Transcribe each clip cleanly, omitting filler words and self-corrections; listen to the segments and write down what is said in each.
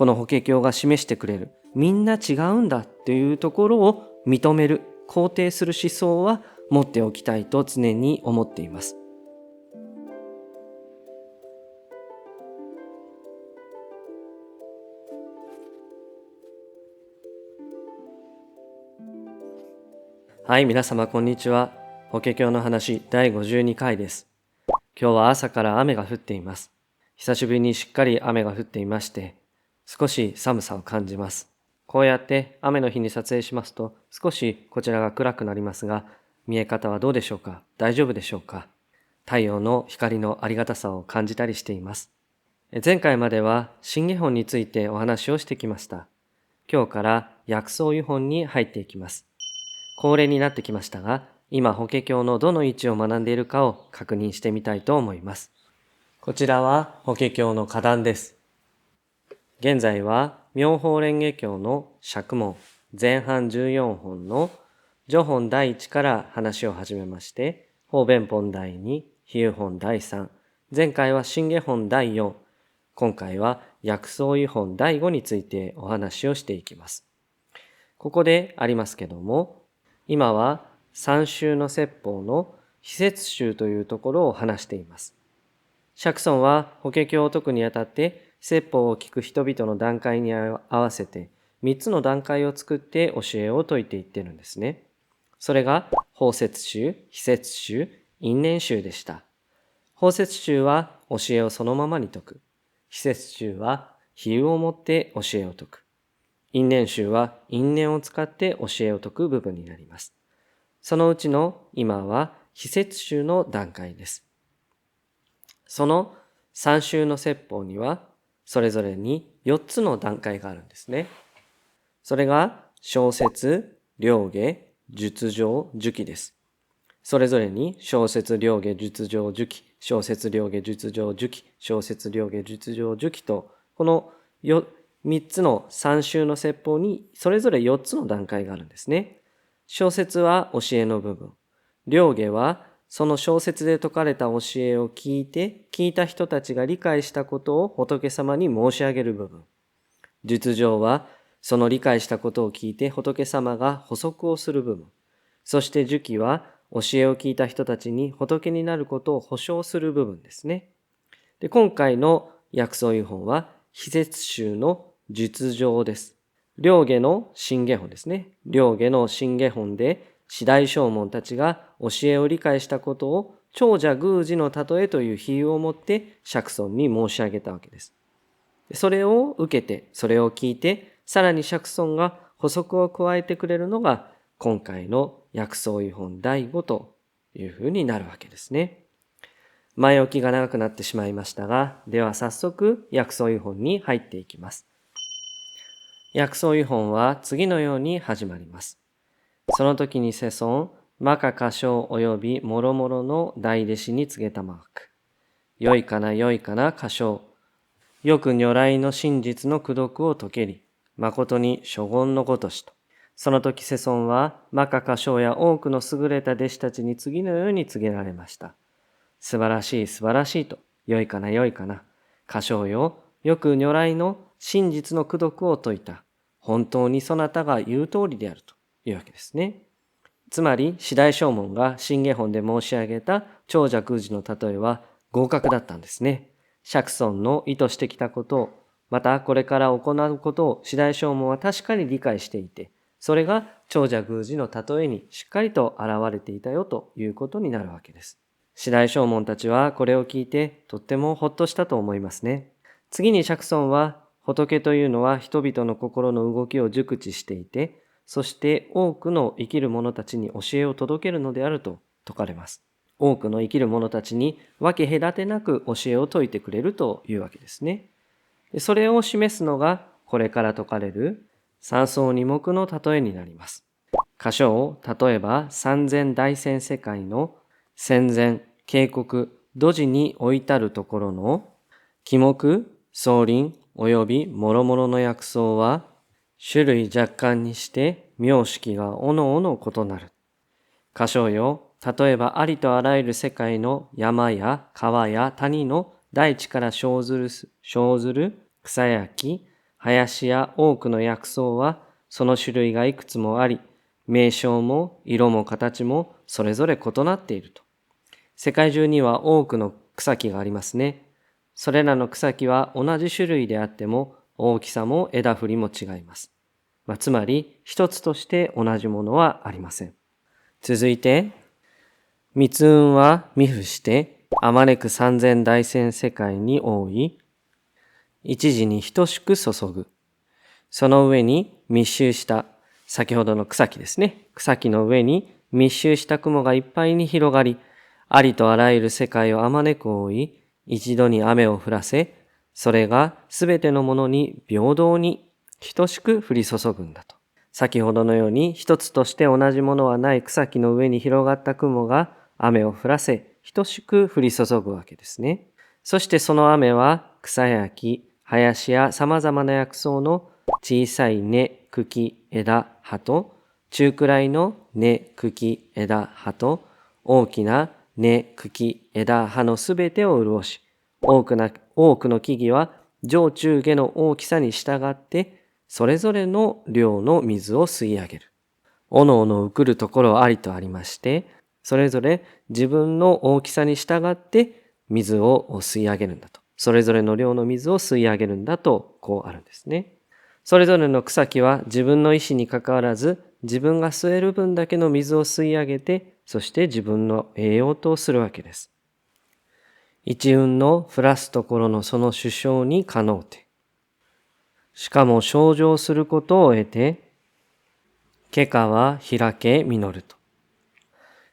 この法華経が示してくれるみんな違うんだというところを認める、肯定する思想は持っておきたいと常に思っています。はい、皆様こんにちは。法華経の話第52回です。今日は朝から雨が降っています。久しぶりにしっかり雨が降っていまして、少し寒さを感じます。こうやって雨の日に撮影しますと、少しこちらが暗くなりますが、見え方はどうでしょうか？大丈夫でしょうか？太陽の光のありがたさを感じたりしています。前回までは真下本についてお話をしてきました。今日から薬草湯本に入っていきます。恒例になってきましたが、今法華経のどの位置を学んでいるかを確認してみたいと思います。こちらは法華経の歌壇です。現在は妙法蓮華経の釈門前半14本の序本第1から話を始めまして、法弁本第2、比喩本第3、前回は真下本第4、今回は薬草湯本第5についてお話をしていきます。ここでありますけども、今は三宗の説法の非説宗というところを話しています。釈尊は法華経を説くにあたって説法を聞く人々の段階に合わせて3つの段階を作って教えを説いていってるんですね。それが法説宗、非説宗、因縁宗でした。法説宗は教えをそのままに説く。非説宗は比喩をもって教えを説く。因縁宗は因縁を使って教えを説く部分になります。そのうちの今は非説宗の段階です。その三宗の説法にはそれぞれに4つの段階があるんですね。それが小説、両下、述情、述記です。それぞれに小説、両下、述情、述記、小説、両下、述情、述記、小説、両下、述情、述記と、この3つの三宗の説法にそれぞれ4つの段階があるんですね。小説は教えの部分。両下はその小説で説かれた教えを聞いた人たちが理解したことを仏様に申し上げる部分。述情はその理解したことを聞いて仏様が補足をする部分。そして述記は教えを聞いた人たちに仏になることを保証する部分ですね。で、今回の薬草湯本は非説宗の述情です。両下の真下本ですね。両下の真下本で四大聖門たちが教えを理解したことを長者宮司の例えという比喩をもって釈尊に申し上げたわけです。それを受けて、それを聞いて、さらに釈尊が補足を加えてくれるのが今回の薬草湯本第5というふうになるわけですね。前置きが長くなってしまいましたが、では早速薬草湯本に入っていきます。薬草湯本は次のように始まります。その時に世尊、摩訶迦葉及び諸々の大弟子に告げたまわく。よいかなよいかな迦葉。よく如来の真実の功徳を説けり、誠に諸言のごとしと。その時世尊は、摩訶迦葉や多くの優れた弟子たちに次のように告げられました。素晴らしい素晴らしいと、よいかなよいかな。迦葉よ、よく如来の真実の功徳を説いた。本当にそなたが言う通りであるというわけですね。つまり、四大聖門が真下本で申し上げた長者宮司の例えは合格だったんですね。釈尊の意図してきたことを、またこれから行うことを四大聖門は確かに理解していて、それが長者宮司の例えにしっかりと現れていたよということになるわけです。四大聖門たちはこれを聞いてとってもほっとしたと思いますね。次に釈尊は、仏というのは人々の心の動きを熟知していて、そして多くの生きる者たちに教えを届けるのであると説かれます。多くの生きる者たちに分け隔てなく教えを説いてくれるというわけですね。それを示すのがこれから説かれる三草二目の例えになります。箇所を例えば三千大千世界の戦前、渓谷、土地に置いたるところの木木、草林及び諸々の薬草は種類若干にして名式がおのおの異なる。箇所よ、例えばありとあらゆる世界の山や川や谷の大地から生ずる草や木、林や多くの薬草はその種類がいくつもあり、名称も色も形もそれぞれ異なっていると。世界中には多くの草木がありますね。それらの草木は同じ種類であっても大きさも枝振りも違います。つまり一つとして同じものはありません。続いて、密雲は密付してあまねく三千大千世界に覆い、一時に等しく注ぐ。その上に密集した、先ほどの草木ですね。草木の上に密集した雲がいっぱいに広がり、ありとあらゆる世界をあまねく覆い、一度に雨を降らせ、それがすべてのものに平等に等しく降り注ぐんだと。先ほどのように一つとして同じものはない草木の上に広がった雲が雨を降らせ、等しく降り注ぐわけですね。そしてその雨は草や木、林や様々な薬草の小さい根、茎、枝、葉と、中くらいの根、茎、枝、葉と、大きな根、茎、枝、葉のすべてを潤し、多くの木々は上中下の大きさに従って、それぞれの量の水を吸い上げる。おのおの受くるところありとありまして、それぞれ自分の大きさに従って水を吸い上げるんだと。それぞれの量の水を吸い上げるんだと、こうあるんですね。それぞれの草木は自分の意志にかかわらず、自分が吸える分だけの水を吸い上げて、そして自分の栄養とするわけです。一雲の降らすところのその首相にかのうて、しかも升上することを得て、毛皮開け実ると。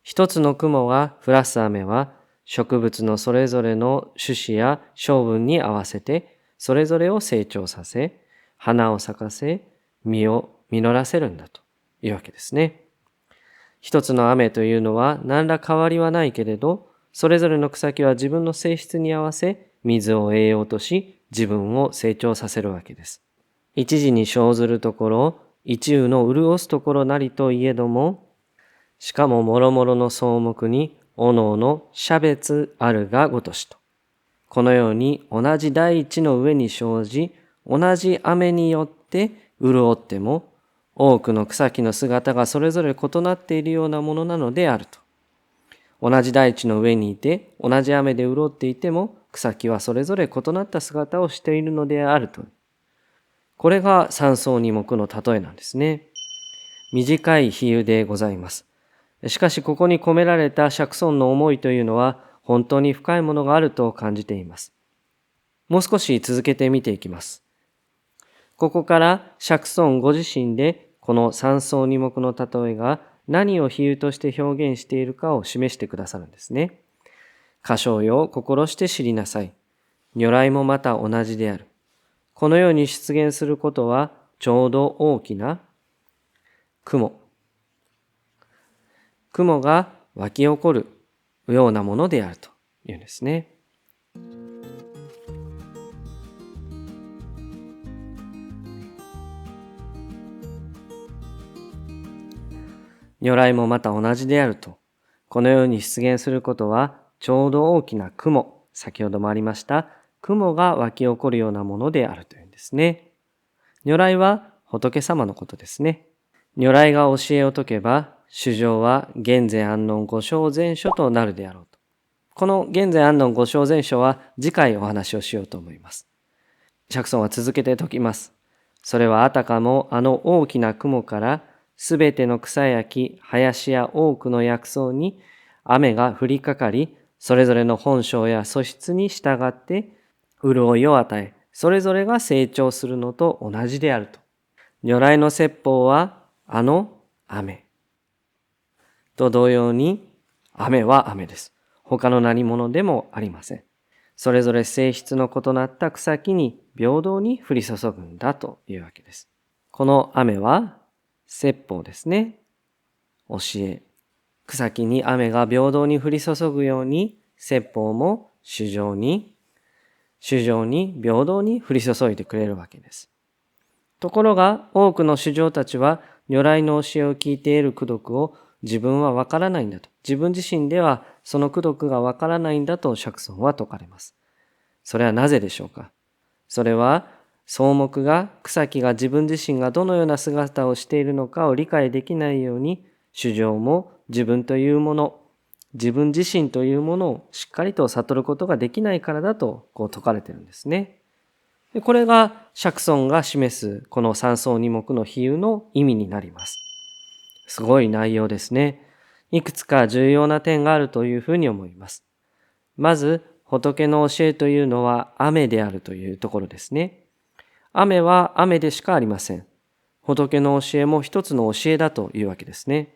一つの雲が降らす雨は、植物のそれぞれの種子や性分に合わせて、それぞれを成長させ、花を咲かせ、実を実らせるんだというわけですね。一つの雨というのは何ら変わりはないけれど、それぞれの草木は自分の性質に合わせ、水を栄養とし、自分を成長させるわけです。一時に生ずるところ、一雨の潤すところなりといえども、しかも諸々の草木に、おのおの差別あるがごとしと。このように同じ大地の上に生じ、同じ雨によって潤っても、多くの草木の姿がそれぞれ異なっているようなものなのであると。同じ大地の上にいて、同じ雨で潤っていても、草木はそれぞれ異なった姿をしているのであると。これが三草二木の例えなんですね。短い比喩でございます。しかしここに込められた釈尊の思いというのは本当に深いものがあると感じています。もう少し続けて見ていきます。ここから釈尊ご自身でこの三草二木の例えが何を比喩として表現しているかを示してくださるんですね。箇所よ心して知りなさい。如来もまた同じである。このように出現することはちょうど大きな雲が湧き起こるようなものであるというんですね。如来もまた同じであると。このように出現することはちょうど大きな雲、先ほどもありました雲が湧き起こるようなものであるというんですね。如来は仏様のことですね。如来が教えを説けば、衆生は現世安穏五正全書となるであろうと。この現世安穏五正全書は次回お話をしようと思います。釈尊は続けて説きます。それはあたかもあの大きな雲からすべての草や木、林や多くの薬草に雨が降りかかり、それぞれの本性や素質に従って潤いを与え、それぞれが成長するのと同じであると。如来の説法はあの雨と同様に、雨は雨です。他の何者でもありません。それぞれ性質の異なった草木に平等に降り注ぐんだというわけです。この雨は説法ですね。教え。草木に雨が平等に降り注ぐように、説法も衆生に平等に降り注いでくれるわけです。ところが多くの衆生たちは如来の教えを聞いている功徳を自分はわからないんだと。自分自身ではその功徳がわからないんだと釈尊は説かれます。それはなぜでしょうか。それは草木が、草木が自分自身がどのような姿をしているのかを理解できないように、衆生も自分というもの、自分自身というものをしっかりと悟ることができないからだと説かれているんですね。でこれが釈尊が示すこの三草二木の比喩の意味になります。すごい内容ですね。いくつか重要な点があるというふうに思います。まず、仏の教えというのは雨であるというところですね。雨は雨でしかありません。仏の教えも一つの教えだというわけですね。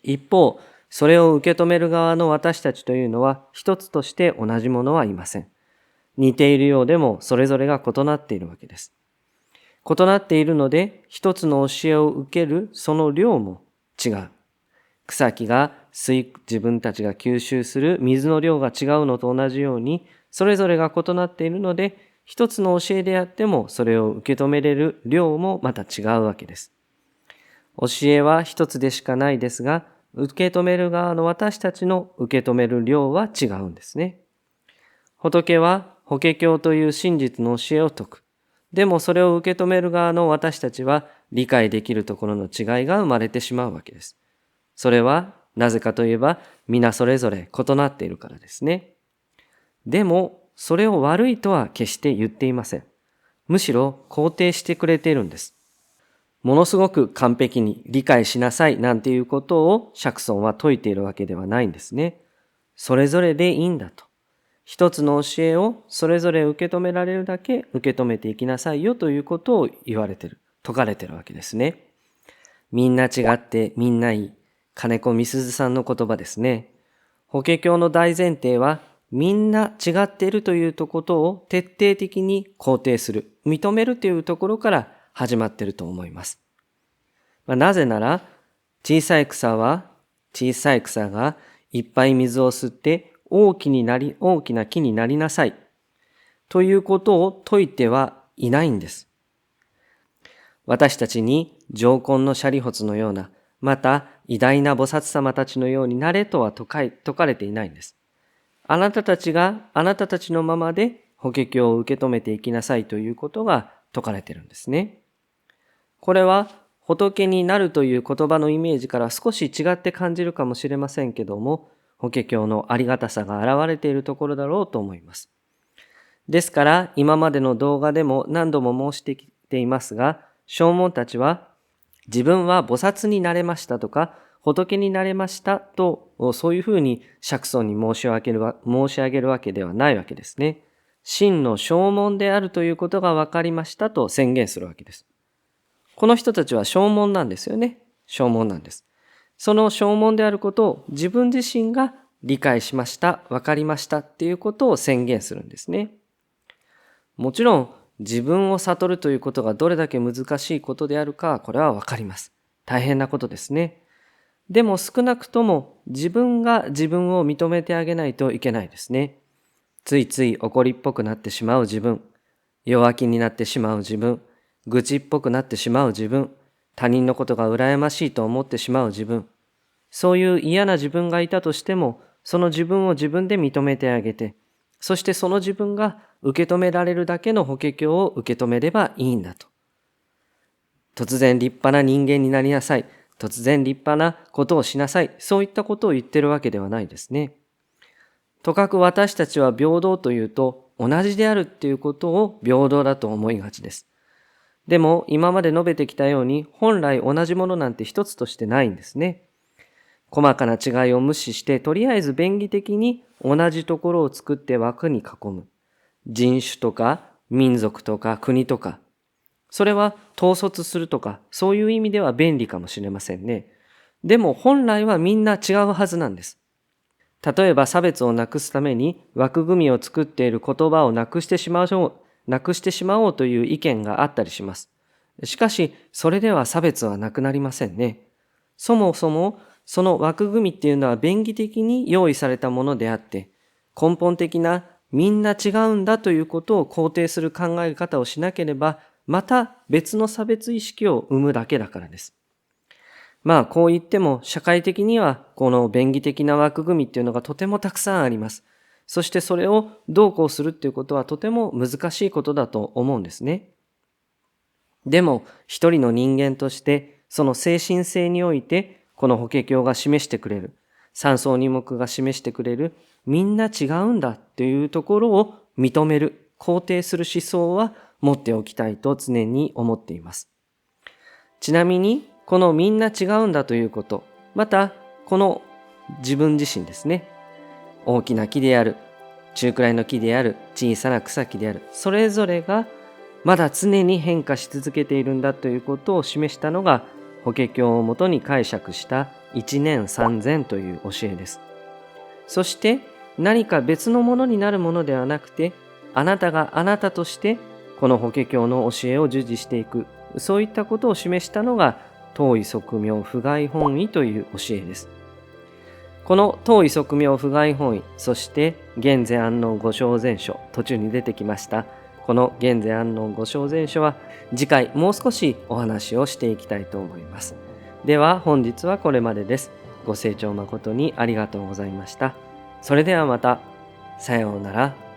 一方、それを受け止める側の私たちというのは一つとして同じものはいません。似ているようでもそれぞれが異なっているわけです。異なっているので、一つの教えを受けるその量も違う。草木が自分たちが吸収する水の量が違うのと同じように、それぞれが異なっているので、一つの教えであってもそれを受け止めれる量もまた違うわけです。教えは一つでしかないですが、受け止める側の私たちの受け止める量は違うんですね。仏は法華経という真実の教えを説く。でもそれを受け止める側の私たちは理解できるところの違いが生まれてしまうわけです。それはなぜかといえば皆それぞれ異なっているからですね。でもそれを悪いとは決して言っていません。むしろ肯定してくれているんです。ものすごく完璧に理解しなさいなんていうことを釈尊は説いているわけではないんですね。それぞれでいいんだと。一つの教えをそれぞれ受け止められるだけ受け止めていきなさいよということを言われている、説かれているわけですね。みんな違ってみんないい。金子みすずさんの言葉ですね。法華経の大前提はみんな違っているということを徹底的に肯定する、認めるというところから始まっていると思います。なぜなら小さい草がいっぱい水を吸って大きな木になりなさいということを説いてはいないんです。私たちに上根の舎利発のような、また偉大な菩薩様たちのようになれとは説かれていないんです。あなたたちがあなたたちのままで法華経を受け止めていきなさいということが説かれているんですね。これは仏になるという言葉のイメージから少し違って感じるかもしれませんけども、法華経のありがたさが現れているところだろうと思います。ですから今までの動画でも何度も申してきていますが、証文たちは自分は菩薩になれましたとか仏になれましたと、そういうふうに釈尊に申し上げるわけではないわけですね。真の証文であるということが分かりましたと宣言するわけです。この人たちは証文なんですよね。証文なんです。その証文であることを自分自身が理解しました、分かりましたっていうことを宣言するんですね。もちろん自分を悟るということがどれだけ難しいことであるか、これは分かります。大変なことですね。でも少なくとも自分が自分を認めてあげないといけないですね。ついつい怒りっぽくなってしまう自分、弱気になってしまう自分、愚痴っぽくなってしまう自分、他人のことが羨ましいと思ってしまう自分、そういう嫌な自分がいたとしても、その自分を自分で認めてあげて、そしてその自分が受け止められるだけの法華経を受け止めればいいんだと。突然立派な人間になりなさい。突然立派なことをしなさい。そういったことを言ってるわけではないですね。とかく私たちは平等というと、同じであるっていうことを平等だと思いがちです。でも今まで述べてきたように、本来同じものなんて一つとしてないんですね。細かな違いを無視して、とりあえず便宜的に同じところを作って枠に囲む。人種とか民族とか国とか、それは統率するとか、そういう意味では便利かもしれませんね。でも本来はみんな違うはずなんです。例えば差別をなくすために枠組みを作っている言葉をなくしてしまおうという意見があったりします。しかし、それでは差別はなくなりませんね。そもそも、その枠組みっていうのは便宜的に用意されたものであって、根本的なみんな違うんだということを肯定する考え方をしなければ、また別の差別意識を生むだけだからです。こう言っても社会的にはこの便宜的な枠組みっていうのがとてもたくさんあります。そしてそれをどうこうするっていうことはとても難しいことだと思うんですね。でも一人の人間としてその精神性においてこの法華経が示してくれる、三草二目が示してくれる、みんな違うんだというところを認める、肯定する思想は持っておきたいと常に思っています。ちなみにこのみんな違うんだということ、またこの自分自身ですね、大きな木である、中くらいの木である、小さな草木である、それぞれがまだ常に変化し続けているんだということを示したのが法華経をもとに解釈した一念三千という教えです。そして何か別のものになるものではなくて、あなたがあなたとしてこの法華経の教えを従事していく、そういったことを示したのが当意即妙不外本意という教えです。この当意即妙不外本意、そして現世安納五正全書、途中に出てきましたこの現世安納五正全書は次回もう少しお話をしていきたいと思います。では本日はこれまでです。ご清聴誠にありがとうございました。それではまた。さようなら。